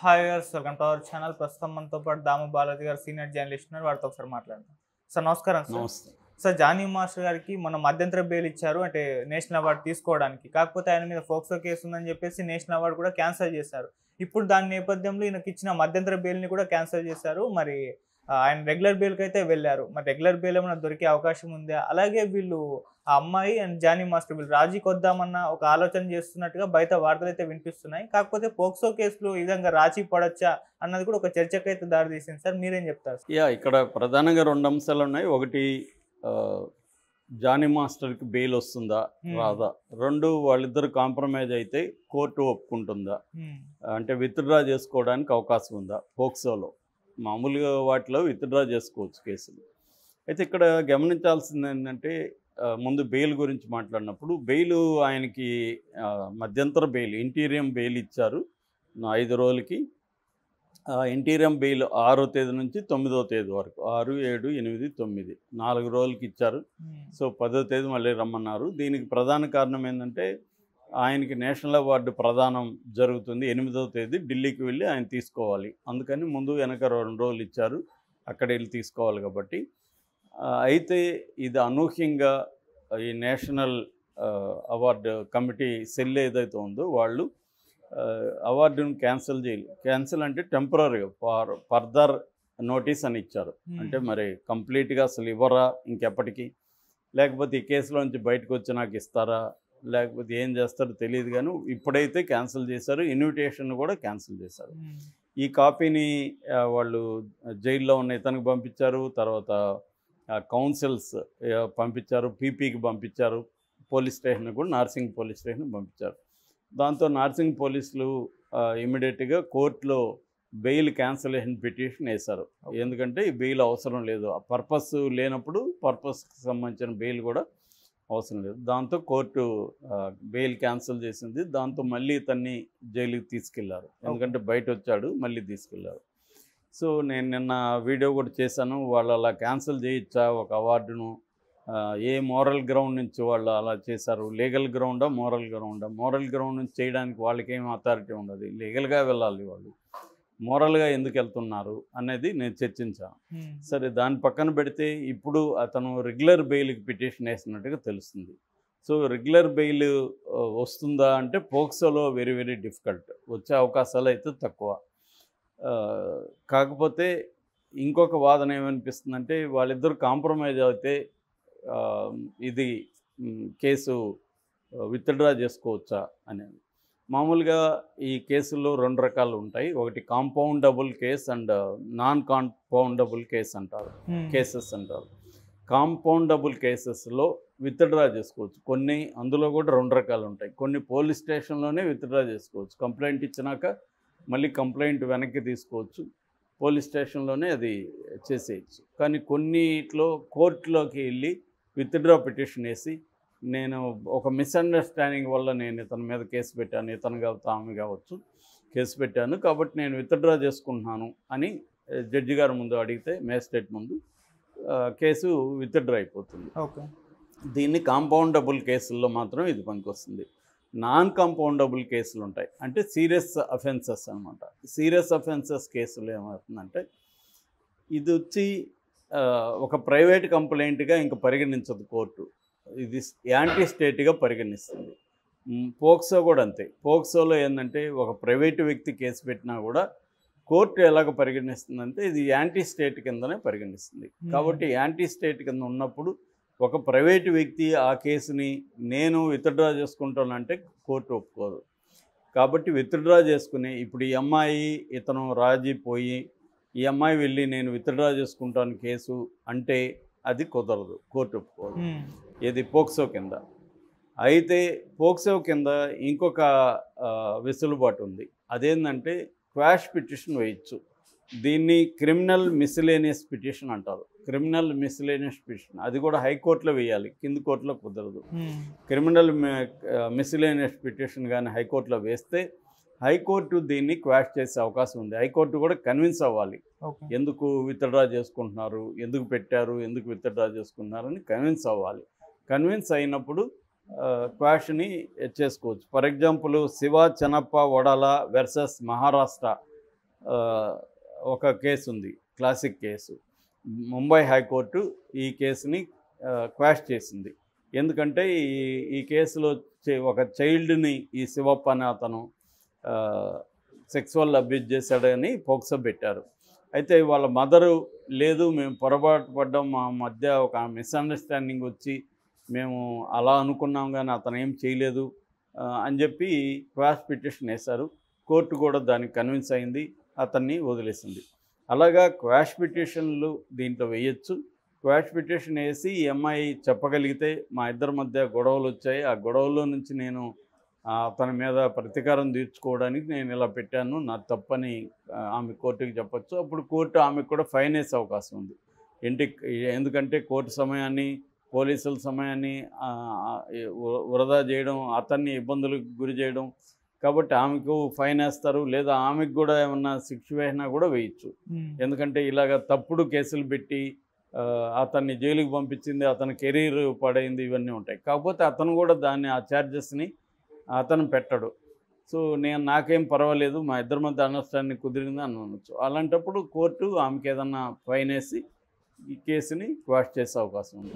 Hi viewers, welcome to our channel. ప్రస్తుతం మనతో పాటు దాము బాలాజీ గారు సీనియర్ జర్నలిస్ట్ ఉన్నారు. వారితో ఒకసారి మాట్లాడదాం. సార్ నమస్కారం. సార్ నమస్తే. సార్ జానీ మాస్టర్ గారికి మన మధ్యంతర బెయిల్ ఇచ్చారు, అంటే నేషనల్ అవార్డు తీసుకోవడానికి. కాకపోతే ఆయన మీద ఫోక్సో కేసు ఉందని చెప్పేసి నేషనల్ అవార్డు కూడా క్యాన్సిల్ చేశారు. ఇప్పుడు దాని నేపథ్యంలో ఈయనకి ఇచ్చిన మధ్యంతర బెయిల్ని కూడా క్యాన్సిల్ చేశారు. మరి ఆయన రెగ్యులర్ బెయిల్కి అయితే వెళ్ళారు. మరి రెగ్యులర్ బెయిల్ ఏమైనా దొరికే అవకాశం ఉందా? అలాగే వీళ్ళు ఆ అమ్మాయి అండ్ జానీ మాస్టర్ వీళ్ళు రాజీకి వద్దామన్న ఒక ఆలోచన చేస్తున్నట్టుగా బయట వార్తలు అయితే వినిపిస్తున్నాయి. కాకపోతే పోక్సో కేసులో ఈ విధంగా రాజీ పడొచ్చా అన్నది కూడా ఒక చర్చకైతే దారితీసింది. సార్ మీరేం చెప్తారు? ఇక్కడ ప్రధానంగా 2 అంశాలు ఉన్నాయి. ఒకటి జానీ మాస్టర్కి బెయిల్ వస్తుందా రాదా, 2 వాళ్ళిద్దరు కాంప్రమైజ్ అయితే కోర్టు ఒప్పుకుంటుందా, అంటే విత్డ్రా చేసుకోవడానికి అవకాశం ఉందా. పోక్సోలో మామూలుగా వాటిలో విత్డ్రా చేసుకోవచ్చు కేసులు. అయితే ఇక్కడ గమనించాల్సింది ఏంటంటే ముందు బెయిల్ గురించి మాట్లాడినప్పుడు బెయిల్ ఆయనకి మధ్యంతర బెయిల్ ఇంటీరియం బెయిల్ ఇచ్చారు 5 రోజులకి. ఇంటీరియం బెయిల్ 6వ తేదీ నుంచి 9వ తేదీ వరకు 6, 7, 8, 9 4 రోజులకి ఇచ్చారు. సో 10వ తేదీ మళ్ళీ రమ్మన్నారు. దీనికి ప్రధాన కారణం ఏంటంటే ఆయనకి నేషనల్ అవార్డు ప్రదానం జరుగుతుంది 8వ తేదీ, ఢిల్లీకి వెళ్ళి ఆయన తీసుకోవాలి. అందుకని ముందు వెనక 2 రోజులు ఇచ్చారు, అక్కడ వెళ్ళి తీసుకోవాలి కాబట్టి. అయితే ఇది అనూహ్యంగా ఈ నేషనల్ అవార్డు కమిటీ సెల్ ఏదైతే ఉందో వాళ్ళు అవార్డును క్యాన్సిల్ అంటే టెంపరీగా ఫర్దర్ నోటీస్ అని ఇచ్చారు. అంటే మరి కంప్లీట్గా అసలు ఇవ్వరా ఇంకెప్పటికీ, లేకపోతే ఈ కేసులోంచి బయటకు వచ్చి నాకు ఇస్తారా, లేకపోతే ఏం చేస్తారో తెలియదు. కానీ ఇప్పుడైతే క్యాన్సిల్ చేశారు. ఇన్విటేషన్ కూడా క్యాన్సిల్ చేశారు. ఈ కాపీని వాళ్ళు జైల్లో ఉన్న ఇతనికి పంపించారు, తర్వాత కౌన్సిల్స్ పంపించారు, పీపీకి పంపించారు, పోలీస్ స్టేషన్ కూడా నార్సింగ్ పోలీస్ స్టేషన్ పంపించారు. దాంతో నార్సింగ్ పోలీసులు ఇమీడియట్గా కోర్టులో బెయిల్ క్యాన్సిలేషన్ పిటిషన్ వేశారు. ఎందుకంటే ఈ బెయిల్ అవసరం లేదు, ఆ పర్పస్ లేనప్పుడు పర్పస్కి సంబంధించిన బెయిల్ కూడా అవసరం లేదు. దాంతో కోర్టు బెయిల్ క్యాన్సిల్ చేసింది. దాంతో మళ్ళీ ఇతన్ని జైలుకి తీసుకెళ్లారు, ఎందుకంటే బయట వచ్చాడు, మళ్ళీ తీసుకెళ్లారు. సో నేను నిన్న వీడియో కూడా చేశాను. వాళ్ళు అలా క్యాన్సిల్ చేయొచ్చా ఒక అవార్డును, ఏ మోరల్ గ్రౌండ్ నుంచి వాళ్ళు అలా చేశారు, లీగల్ గ్రౌండా మోరల్ గ్రౌండా. మోరల్ గ్రౌండ్ నుంచి చేయడానికి వాళ్ళకేం అథారిటీ ఉండదు, లీగల్గా వెళ్ళాలి వాళ్ళు. మోరల్గా ఎందుకు వెళ్తున్నారు అనేది నేను చర్చించాను. సరే దాని పక్కన పెడితే ఇప్పుడు అతను రెగ్యులర్ బెయిల్కి పిటిషన్ వేసినట్టుగా తెలుస్తుంది. సో రెగ్యులర్ బెయిల్ వస్తుందా అంటే పోక్సోలో వెరీ వెరీ డిఫికల్ట్, వచ్చే అవకాశాలు అయితే తక్కువ. కాకపోతే ఇంకొక వాదన ఏమనిపిస్తుందంటే వాళ్ళిద్దరు కాంప్రమైజ్ అయితే ఇది కేసు విత్డ్రా చేసుకోవచ్చా అనేది. మామూలుగా ఈ కేసుల్లో 2 రకాలు ఉంటాయి. ఒకటి compoundable case and non compoundable case అంటారు, కేసెస్ అంటారు. కాంపౌండబుల్ కేసెస్లో విత్డ్రా చేసుకోవచ్చు. కొన్ని అందులో కూడా 2 రకాలు ఉంటాయి. కొన్ని పోలీస్ స్టేషన్లోనే విత్డ్రా చేసుకోవచ్చు, కంప్లైంట్ ఇచ్చినాక మళ్ళీ కంప్లైంట్ వెనక్కి తీసుకోవచ్చు, పోలీస్ స్టేషన్లోనే అది చేసేయచ్చు. కానీ కొన్నిట్లో కోర్టులోకి వెళ్ళి విత్డ్రా పిటిషన్ వేసి నేను ఒక మిస్అండర్స్టాండింగ్ వల్ల నేను ఇతని మీద కేసు పెట్టాను, ఇతను కావచ్చు ఆమె కావచ్చు కేసు పెట్టాను, కాబట్టి నేను విత్డ్రా చేసుకుంటున్నాను అని జడ్జి గారి ముందు అడిగితే, మేజిస్ట్రేట్ ముందు కేసు విత్డ్రా అయిపోతుంది. ఓకే, దీన్ని కాంపౌండబుల్ కేసుల్లో మాత్రం ఇది పనికొస్తుంది. నాన్ కాంపౌండబుల్ కేసులు ఉంటాయి, అంటే సీరియస్ అఫెన్సెస్ అనమాట. సీరియస్ అఫెన్సెస్ కేసులు ఏమవుతుందంటే ఇది వచ్చి ఒక ప్రైవేట్ కంప్లైంట్గా ఇంకా పరిగణించదు కోర్టు, ఇది యాంటీ స్టేట్గా పరిగణిస్తుంది. పోక్సో కూడా అంతే. పోక్సోలో ఏంటంటే ఒక ప్రైవేటు వ్యక్తి కేసు పెట్టినా కూడా కోర్టు ఎలాగ పరిగణిస్తుందంటే ఇది యాంటీ స్టేట్ కిందనే పరిగణిస్తుంది. కాబట్టి యాంటీ స్టేట్ కింద ఉన్నప్పుడు ఒక ప్రైవేటు వ్యక్తి ఆ కేసుని నేను విత్డ్రా చేసుకుంటానంటే కోర్టు ఒప్పుకోదు. కాబట్టి విత్డ్రా చేసుకుని ఇప్పుడు ఈ అమ్మాయి ఇతను రాజీ పోయి ఈ అమ్మాయి వెళ్ళి నేను విత్డ్రా చేసుకుంటాను కేసు అంటే అది కుదరదు, కోర్టు ఒప్పుకోదు. ఇది పోక్సో కింద. అయితే పోక్సో కింద ఇంకొక వెసులుబాటు ఉంది. అదేంటంటే క్వాష్ పిటిషన్ వేయచ్చు. దీన్ని క్రిమినల్ మిస్లేనియస్ పిటిషన్ అంటారు. క్రిమినల్ మిస్లేనియస్ పిటిషన్ అది కూడా హైకోర్టులో వేయాలి, కింది కోర్టులో కుదరదు. క్రిమినల్ మిస్లేనియస్ పిటిషన్ కానీ హైకోర్టులో వేస్తే హైకోర్టు దీన్ని క్వాష్ చేసే అవకాశం ఉంది. హైకోర్టు కూడా కన్విన్స్ అవ్వాలి, ఎందుకు విత్డ్రా చేసుకుంటున్నారు, ఎందుకు పెట్టారు, ఎందుకు విత్డ్రా చేసుకున్నారని కన్విన్స్ అవ్వాలి. కన్విన్స్ అయినప్పుడు క్వాష్ని చేసుకోవచ్చు. For example Shiva Chennappa Wadala versus Maharashtra ఆ, ఒక కేసు ఉంది, క్లాసిక్ కేసు. ముంబై హైకోర్టు ఈ కేసుని క్వాష్ చేసింది. ఎందుకంటే ఈ కేసులో ఒక చైల్డ్ని ఈ శివప్ప అనే అతను సెక్సువల్ అబ్యూజ్ చేశాడని పోక్సో పెట్టారు. అయితే వాళ్ళ మదరు లేదు, మేము పొరపాటు పడ్డాం, మా మధ్య ఒక మిస్అండర్స్టాండింగ్ వచ్చి మేము అలా అనుకున్నాం కానీ అతను ఏం చేయలేదు అని చెప్పి క్వాష్ పిటిషన్ వేశారు. కోర్టు కూడా దానికి కన్విన్స్ అయింది, అతన్ని వదిలేసింది. అలాగా క్వాష్ పిటిషన్లు దీంట్లో వేయచ్చు. క్వాష్ పిటిషన్ వేసి ఈ అమ్మాయి చెప్పగలిగితే మా ఇద్దరి మధ్య గొడవలు వచ్చాయి, ఆ గొడవల్లో నుంచి నేను అతని మీద ప్రతీకారం తీర్చుకోవడానికి నేను ఇలా పెట్టాను, నా తప్పని ఆమె కోర్టుకి చెప్పచ్చు. అప్పుడు కోర్టు ఆమెకు కూడా ఫైన్ వేసే అవకాశం ఉంది. ఎందుకంటే కోర్టు సమయాన్ని, పోలీసుల సమయాన్ని వృధా చేయడం, అతన్ని ఇబ్బందులకు గురి చేయడం, కాబట్టి ఆమెకు ఫైన్ వేస్తారు. లేదా ఆమెకు కూడా ఏమన్నా శిక్ష వేసినా కూడా వేయచ్చు. ఎందుకంటే ఇలాగ తప్పుడు కేసులు పెట్టి అతన్ని జైలుకి పంపించింది, అతని కెరీర్ పడైంది, ఇవన్నీ ఉంటాయి. కాకపోతే అతను కూడా ఆ ఛార్జెస్ని అతను పెట్టడు. సో నాకేం పర్వాలేదు, మా ఇద్దరి మధ్య అండర్స్టాండింగ్ కుదిరింది అని అనొచ్చు. అలాంటప్పుడు కోర్టు ఆమెకి ఏదన్నా ఫైన్ వేసి ఈ కేసుని క్వాష్ చేసే అవకాశం ఉంది.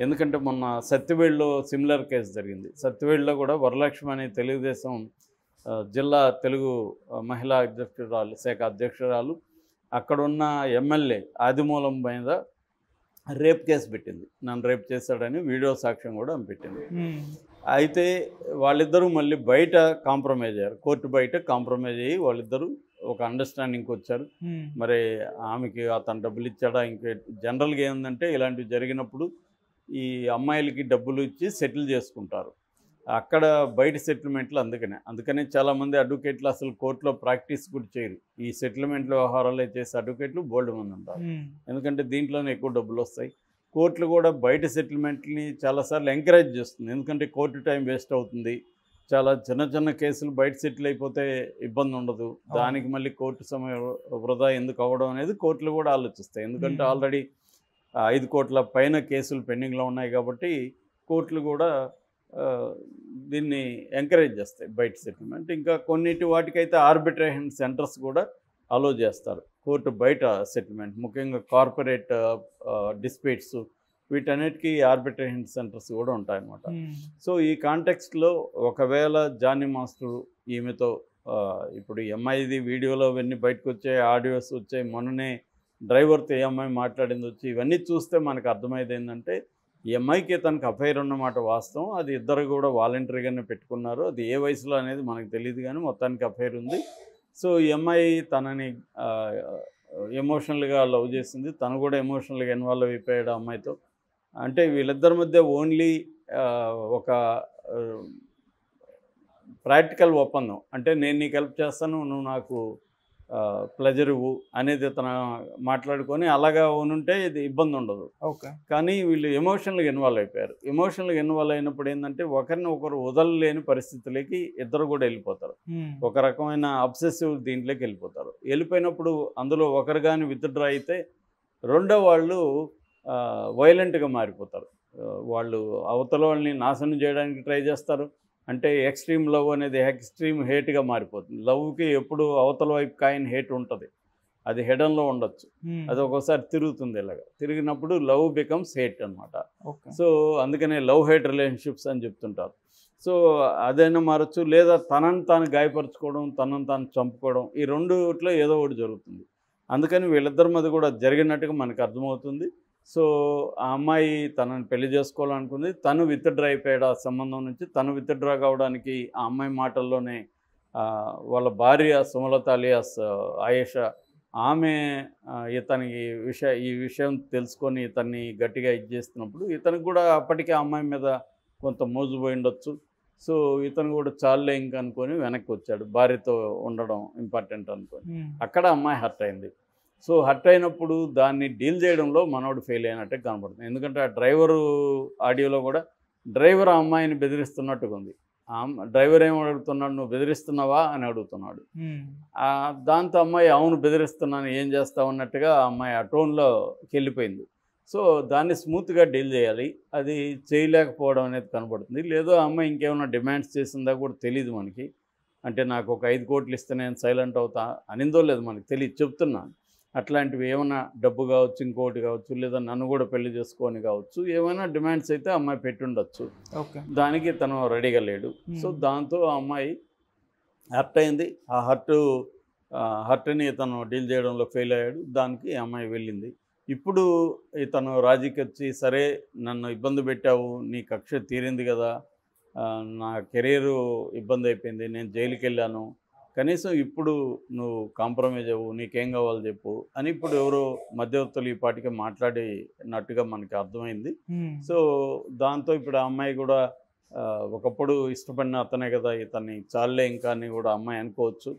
ఎందుకంటే మొన్న సత్యవేడులో సిమిలర్ కేసు జరిగింది. సత్యవేడులో కూడా వరలక్ష్మి అనే తెలుగుదేశం జిల్లా తెలుగు మహిళా శాఖ అధ్యక్షురాలు అక్కడున్న ఎమ్మెల్యే ఆదిమూలం మీద రేప్ కేసు పెట్టింది. నన్ను రేప్ చేశాడని వీడియో సాక్ష్యం కూడా పెట్టింది. అయితే వాళ్ళిద్దరూ మళ్ళీ బయట కాంప్రమైజ్ అయ్యారు, కోర్టు బయట కాంప్రమైజ్ అయ్యి వాళ్ళిద్దరూ ఒక అండర్స్టాండింగ్కి వచ్చారు. మరి ఆమెకి అతను డబ్బులు ఇచ్చాడా, ఇంకే జనరల్గా ఏంటంటే ఇలాంటివి జరిగినప్పుడు ఈ అమ్మాయిలకి డబ్బులు ఇచ్చి సెటిల్ చేసుకుంటారు. అక్కడ బయట సెటిల్మెంట్లు అందుకనే చాలామంది అడ్వకేట్లు అసలు కోర్టులో ప్రాక్టీస్ కూడా చేయరు. ఈ సెటిల్మెంట్ల వ్యవహారాలు చేసే అడ్వకేట్లు బోల్డ్ మంది ఉంటారు. ఎందుకంటే దీంట్లోనే ఎక్కువ డబ్బులు వస్తాయి. కోర్టులు కూడా బయట సెటిల్మెంట్ని చాలాసార్లు ఎంకరేజ్ చేస్తుంది. ఎందుకంటే కోర్టు టైం వేస్ట్ అవుతుంది. చాలా చిన్న చిన్న కేసులు బయట సెటిల్ అయిపోతే ఇబ్బంది ఉండదు, దానికి మళ్ళీ కోర్టు సమయం వృధా ఎందుకు అవ్వడం అనేది కోర్టులు కూడా ఆలోచిస్తాయి. ఎందుకంటే ఆల్రెడీ 5 కోట్ల పైన కేసులు పెండింగ్లో ఉన్నాయి కాబట్టి కోర్టులు కూడా దీన్ని ఎంకరేజ్ చేస్తాయి బయట సెటిల్మెంట్. ఇంకా కొన్నిటి వాటికైతే ఆర్బిట్రేషన్ సెంటర్స్ కూడా అలో చేస్తారు కోర్టు బయట సెటిల్మెంట్, ముఖ్యంగా కార్పొరేట్ డిస్ప్యూట్స్, వీటన్నిటికీ ఆర్బిట్రేషన్ సెంటర్స్ కూడా ఉంటాయన్నమాట. సో ఈ కాంటెక్స్ట్లో ఒకవేళ జానీ మాస్టర్ ఈమెతో ఇప్పుడు ఎంఐది వీడియోలో ఇవన్నీ బయటకు వచ్చాయి, ఆడియోస్ వచ్చాయి, మొన్ననే డ్రైవర్తో అమ్మాయి మాట్లాడింది వచ్చి, ఇవన్నీ చూస్తే మనకు అర్థమైంది ఏంటంటే ఈ అమ్మాయికి తనకు అఫైర్ ఉన్నమాట వాస్తవం. అది ఇద్దరు కూడా వాలంటరీగానే పెట్టుకున్నారు. అది ఏ వయసులో అనేది మనకు తెలియదు, కానీ మొత్తానికి అఫైర్ ఉంది. సో ఈ అమ్మాయి తనని ఎమోషనల్గా లవ్ చేసింది, తను కూడా ఎమోషనల్గా ఇన్వాల్వ్ అయిపోయాడు అమ్మాయితో. అంటే వీళ్ళిద్దరి మధ్య ఓన్లీ ఒక ప్రాక్టికల్ ఒప్పందం, అంటే నేను నీకు హెల్ప్ చేస్తాను, నువ్వు నాకు ప్లెజర్ ఇవ్వు అనేది తను మాట్లాడుకొని అలాగా ఉంటే ఇది ఇబ్బంది ఉండదు. కానీ వీళ్ళు ఎమోషనల్గా ఇన్వాల్వ్ అయిపోయారు. ఎమోషనల్గా ఇన్వాల్వ్ అయినప్పుడు ఏంటంటే ఒకరిని ఒకరు వదలలేని పరిస్థితులకి ఇద్దరు కూడా వెళ్ళిపోతారు. ఒక రకమైన అబ్సెసివ్ దీంట్లోకి వెళ్ళిపోతారు. వెళ్ళిపోయినప్పుడు అందులో ఒకరు కానీ విత్డ్రా అయితే రెండో వాళ్ళు వైలెంట్గా మారిపోతారు. వాళ్ళు అవతల వాళ్ళని నాశనం చేయడానికి ట్రై చేస్తారు. అంటే ఎక్స్ట్రీమ్ లవ్ అనేది ఎక్స్ట్రీమ్ హేట్గా మారిపోతుంది. లవ్కి ఎప్పుడు అవతల వైపు కాయిన్ హేట్ ఉంటుంది, అది హెడన్లో ఉండొచ్చు, అది ఒక్కోసారి తిరుగుతుంది. ఇలాగా తిరిగినప్పుడు లవ్ బికమ్స్ హేట్ అనమాట. సో అందుకనే లవ్ హేట్ రిలేషన్షిప్స్ అని చెప్తుంటారు. సో అదైనా మారచ్చు, లేదా తనని తాను గాయపరచుకోవడం, తనని తాను చంపుకోవడం, ఈ రెండుట్లో ఏదో ఒకటి జరుగుతుంది. అందుకని వీళ్ళిద్దరి మీద కూడా జరిగినట్టుగా మనకు అర్థమవుతుంది. సో ఆ అమ్మాయి తనని పెళ్లి చేసుకోవాలనుకుంది, తను విత్డ్రా అయిపోయాడు ఆ సంబంధం నుంచి. తను విత్డ్రా కావడానికి ఆ అమ్మాయి మాటల్లోనే వాళ్ళ భార్య సుమలత అలియాస్ ఆయేషా, ఆమె ఇతనికి ఈ విషయం తెలుసుకొని ఇతన్ని గట్టిగా చేస్తున్నప్పుడు ఇతనికి కూడా అప్పటికే ఆ అమ్మాయి మీద కొంత మోజుపోయి ఉండొచ్చు. సో ఇతను కూడా చాలే ఇంక అనుకొని వెనక్కి వచ్చాడు, భార్యతో ఉండడం ఇంపార్టెంట్ అనుకొని. అక్కడ అమ్మాయి హర్ట్ అయింది. సో హర్ట్ అయినప్పుడు దాన్ని డీల్ చేయడంలో మనోడు ఫెయిల్ అయినట్టే కనబడుతుంది. ఎందుకంటే ఆ డ్రైవరు ఆడియోలో కూడా డ్రైవర్ ఆ అమ్మాయిని బెదిరిస్తున్నట్టుగా ఉంది. డ్రైవర్ ఏం అడుగుతున్నాడు, నువ్వు బెదిరిస్తున్నావా అని అడుగుతున్నాడు. దాంతో అమ్మాయి అవును బెదిరిస్తున్నాను, ఏం చేస్తావు అన్నట్టుగా ఆ అమ్మాయి ఆ టోన్లోకి వెళ్ళిపోయింది. సో దాన్ని స్మూత్గా డీల్ చేయాలి, అది చేయలేకపోవడం అనేది కనబడుతుంది. లేదో ఆ అమ్మాయి ఇంకేమైనా డిమాండ్స్ చేసిందా కూడా తెలియదు మనకి. అంటే నాకు ఒక 5 కోట్లు ఇస్తే నేను సైలెంట్ అవుతా అనిందో లేదు మనకు తెలియదు, చెప్తున్నాను. అట్లాంటివి ఏమైనా డబ్బు కావచ్చు, ఇంకోటి కావచ్చు, లేదా నన్ను కూడా పెళ్లి చేసుకొని కావచ్చు, ఏమైనా డిమాండ్స్ అయితే అమ్మాయి పెట్టుండొచ్చు. ఓకే. దానికి తను రెడీగా లేడు. సో దాంతో ఆ అమ్మాయి హర్ట్ అయింది. ఆ హర్ట్ని తను డీల్ చేయడంలో ఫెయిల్ అయ్యాడు. దానికి ఈ అమ్మాయి వెళ్ళింది. ఇప్పుడు ఇతను రాజీకి వచ్చి, సరే నన్ను ఇబ్బంది పెట్టావు, నీ కక్ష తీరింది కదా, నా కెరీరు ఇబ్బంది అయిపోయింది, నేను జైలుకి వెళ్ళాను, కనీసం ఇప్పుడు నువ్వు కాంప్రమైజ్ అవ్వు, నీకేం కావాలో చెప్పు అని ఇప్పుడు ఎవరో మధ్యవర్తులు ఈ పాటికి మాట్లాడినట్టుగా మనకి అర్థమైంది. సో దాంతో ఇప్పుడు ఆ అమ్మాయి కూడా ఒకప్పుడు ఇష్టపడిన అతనే కదా, ఇతన్ని చాలే ఇంకా అని కూడా అమ్మాయి అనుకోవచ్చు.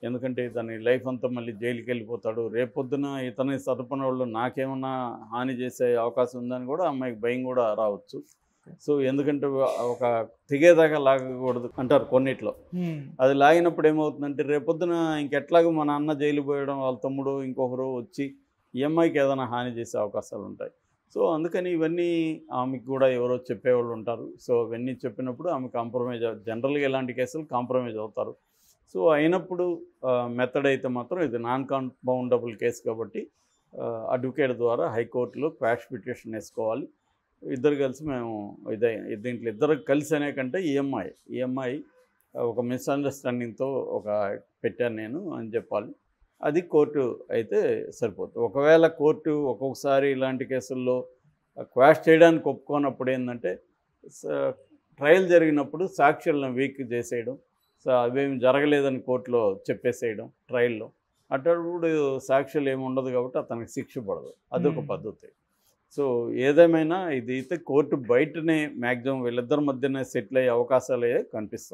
ఎందుకంటే ఇతని లైఫ్ అంతా మళ్ళీ జైలుకి వెళ్ళిపోతాడు, రేపొద్దున ఇతని తరపున వాళ్ళు నాకేమన్నా హాని చేసే అవకాశం ఉందని కూడా అమ్మాయికి భయం కూడా రావచ్చు. సో ఎందుకంటే ఒక తెగేదాకా లాగకూడదు అంటారు కొన్నిట్లో. అది లాగినప్పుడు ఏమవుతుందంటే రేపొద్దున ఇంకెట్లాగో మా నాన్న జైలు పోయడం, వాళ్ళ తమ్ముడు ఇంకొకరు వచ్చి ఈ అమ్మాయికి ఏదైనా హాని చేసే అవకాశాలు ఉంటాయి. సో అందుకని ఇవన్నీ ఆమెకు కూడా ఎవరో చెప్పేవాళ్ళు ఉంటారు. సో ఇవన్నీ చెప్పినప్పుడు ఆమె కాంప్రమైజ్ జనరల్గా ఇలాంటి కేసులు కాంప్రమైజ్ అవుతారు. సో అయినప్పుడు మెథడ్ అయితే మాత్రం ఇది నాన్ కాంపౌండబుల్ కేసు కాబట్టి అడ్వకేట్ ద్వారా హైకోర్టులో క్వాష్ పిటిషన్ వేసుకోవాలి. ఇద్దరు కలిసి మేము దీంట్లో ఇద్దరు కలిసి అనే కంటే ఈఎంఐ ఒక మిస్అండర్స్టాండింగ్తో పెట్టాను నేను అని చెప్పాలి. అది కోర్టు అయితే సరిపోతుంది. ఒకవేళ కోర్టు ఒక్కొక్కసారి ఇలాంటి కేసుల్లో క్వాష్ చేయడానికి ఒప్పుకోనప్పుడు ఏంటంటే ట్రయల్ జరిగినప్పుడు సాక్ష్యాలను వీక్ చేసేయడం, సో అవేమి జరగలేదని కోర్టులో చెప్పేసేయడం ట్రయల్లో. అప్పుడు సాక్ష్యాలు ఏమి ఉండదు కాబట్టి అతనికి శిక్ష పడదు. అదొక పద్ధతి. సో ఏదేమైనా ఇది అయితే కోర్టు బయటనే మ్యాక్సిమం వీళ్ళిద్దరి మధ్యనే సెటిల్ అయ్యే అవకాశాలే కనిపిస్తుంది.